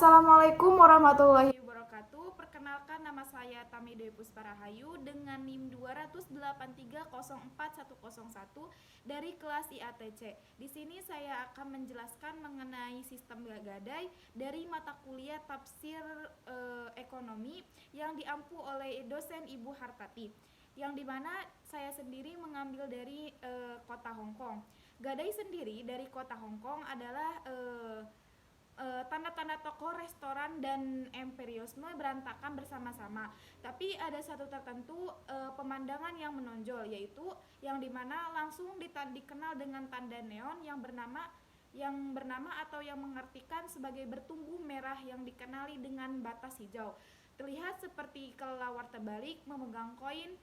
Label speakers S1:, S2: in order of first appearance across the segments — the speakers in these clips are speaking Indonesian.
S1: Assalamualaikum warahmatullahi wabarakatuh. Perkenalkan, nama saya Tami Dewi Pusparahayu dengan NIM 283041101 dari kelas IATC. Di sini saya akan menjelaskan mengenai sistem gadai dari mata kuliah Tafsir Ekonomi yang diampu oleh dosen Ibu Hartati. Yang dimana saya sendiri mengambil dari kota Hong Kong. Gadai sendiri dari kota Hong Kong adalah tanda-tanda toko, restoran, dan imperialisme berantakan bersama-sama. Tapi ada satu tertentu pemandangan yang menonjol, yaitu yang dimana langsung dikenal dengan tanda neon yang bernama atau yang mengartikan sebagai bertumbuh merah yang dikenali dengan batas hijau. Terlihat seperti kelelawar terbalik memegang koin.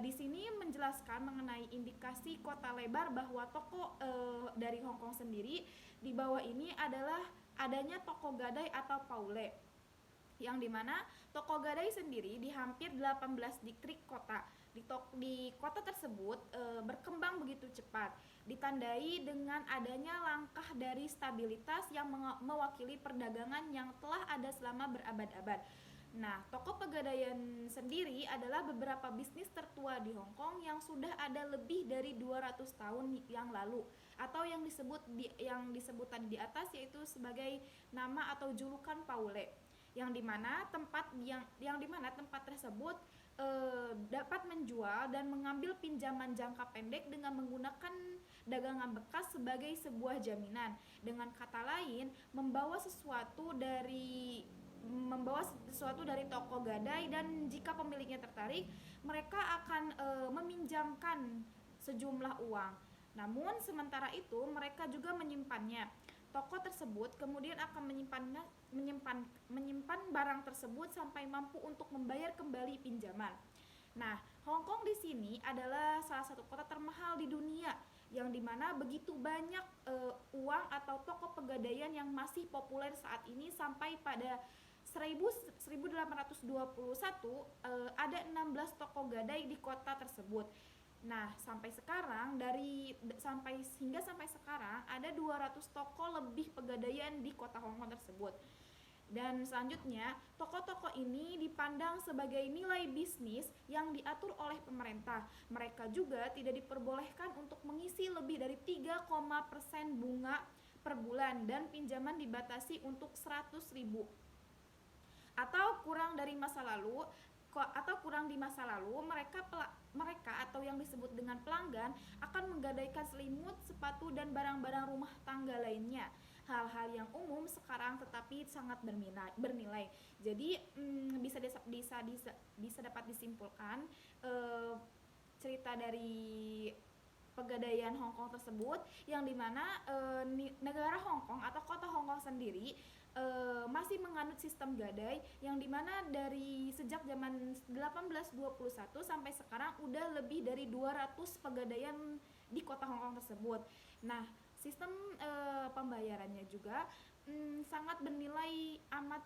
S1: Di sini menjelaskan mengenai indikasi kota lebar bahwa toko dari Hong Kong sendiri. Di bawah ini adalah adanya toko gadai atau paule, yang dimana toko gadai sendiri di hampir 18 distrik kota. Di kota tersebut berkembang begitu cepat, ditandai dengan adanya langkah dari stabilitas yang mewakili perdagangan yang telah ada selama berabad-abad. Nah, toko pegadaian sendiri adalah beberapa bisnis tertua di Hong Kong yang sudah ada lebih dari 200 tahun yang lalu, atau yang disebut tadi di atas, yaitu sebagai nama atau julukan paule, yang dimana tempat tersebut dapat menjual dan mengambil pinjaman jangka pendek dengan menggunakan dagangan bekas sebagai sebuah jaminan. Dengan kata lain, membawa sesuatu dari toko gadai, dan jika pemiliknya tertarik, mereka akan meminjamkan sejumlah uang. Namun sementara itu mereka juga menyimpannya. Toko tersebut kemudian akan menyimpan barang tersebut sampai mampu untuk membayar kembali pinjaman. Nah, Hong Kong di sini adalah salah satu kota termahal di dunia, yang dimana begitu banyak uang atau toko pegadaian yang masih populer saat ini. Sampai pada 1821 ada 16 toko gadai di kota tersebut. Nah, sampai sekarang sampai sekarang ada 200 toko lebih pegadaian di kota Hong Kong tersebut. Dan selanjutnya, toko-toko ini dipandang sebagai nilai bisnis yang diatur oleh pemerintah. Mereka juga tidak diperbolehkan untuk mengisi lebih dari 3% bunga per bulan, dan pinjaman dibatasi untuk 100.000 atau kurang di masa lalu. Mereka atau yang disebut dengan pelanggan akan menggadaikan selimut, sepatu, dan barang-barang rumah tangga lainnya. Hal-hal yang umum sekarang tetapi sangat bernilai. Jadi bisa dapat disimpulkan cerita dari pegadaian Hong Kong tersebut, yang dimana negara Hong Kong atau kota Hong Kong sendiri masih menganut sistem gadai, yang dimana dari sejak zaman 1821 sampai sekarang udah lebih dari 200 pegadaian di kota Hong Kong tersebut. Nah, sistem pembayarannya juga sangat bernilai amat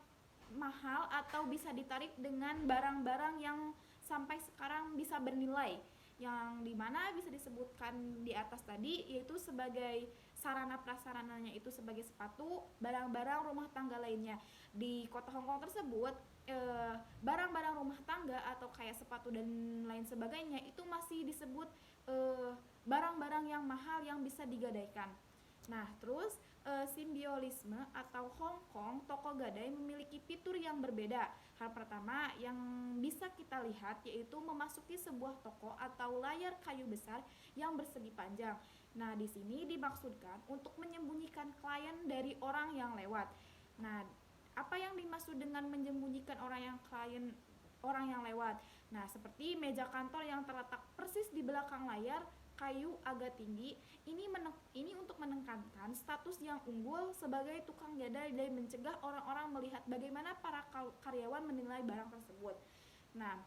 S1: mahal, atau bisa ditarik dengan barang-barang yang sampai sekarang bisa bernilai, yang dimana bisa disebutkan di atas tadi, yaitu sebagai sarana prasarananya itu sebagai sepatu, barang-barang rumah tangga lainnya. Di kota Hong Kong tersebut barang-barang rumah tangga atau kayak sepatu dan lain sebagainya itu masih disebut barang-barang yang mahal yang bisa digadaikan. Nah, terus simbiolisme atau Hong Kong toko gadai memiliki fitur yang berbeda. Hal pertama yang bisa kita lihat yaitu memasuki sebuah toko atau layar kayu besar yang bersegi panjang. Nah, di sini dimaksudkan untuk menyembunyikan klien dari orang yang lewat. Nah, apa yang dimaksud dengan menyembunyikan orang yang lewat? Nah, seperti meja kantor yang terletak persis di belakang layar kayu agak tinggi, ini untuk menekankan status yang unggul sebagai tukang gadai dan mencegah orang-orang melihat bagaimana para karyawan menilai barang tersebut. Nah,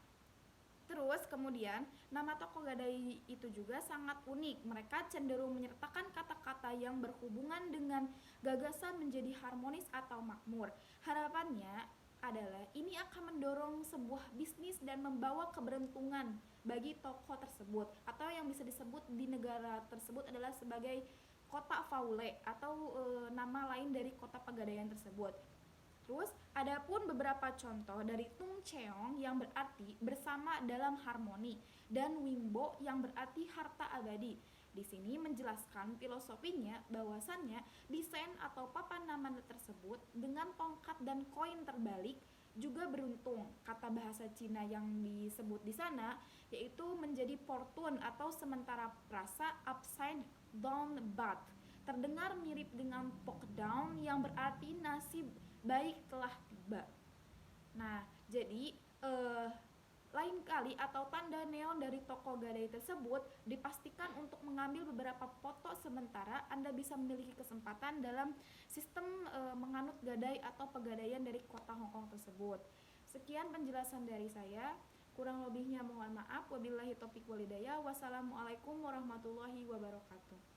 S1: terus kemudian nama toko gadai itu juga sangat unik. Mereka cenderung menyertakan kata-kata yang berhubungan dengan gagasan menjadi harmonis atau makmur. Harapannya adalah ini akan mendorong sebuah bisnis dan membawa keberuntungan bagi toko tersebut, atau yang bisa disebut di negara tersebut adalah sebagai kota Faule, atau nama lain dari kota pegadaian tersebut. Terus ada pun beberapa contoh dari Tung Cheong yang berarti bersama dalam harmoni dan Wimbo yang berarti harta abadi. Di sini menjelaskan filosofinya bahwasannya desain atau papan nama tersebut dengan tongkat dan koin terbalik juga beruntung. Kata bahasa Cina yang disebut di sana yaitu menjadi fortune atau sementara perasa upside down bad. Terdengar mirip dengan poke down yang berarti nasib baik telah tiba. Nah, jadi eh, lain kali atau tanda neon dari toko gadai tersebut dipastikan untuk mengambil beberapa foto sementara Anda bisa memiliki kesempatan dalam sistem menganut gadai atau pegadaian dari kota Hong Kong tersebut. Sekian penjelasan dari saya. Kurang lebihnya mohon maaf. Wabillahi taufiq walhidayah. Wassalamualaikum warahmatullahi wabarakatuh.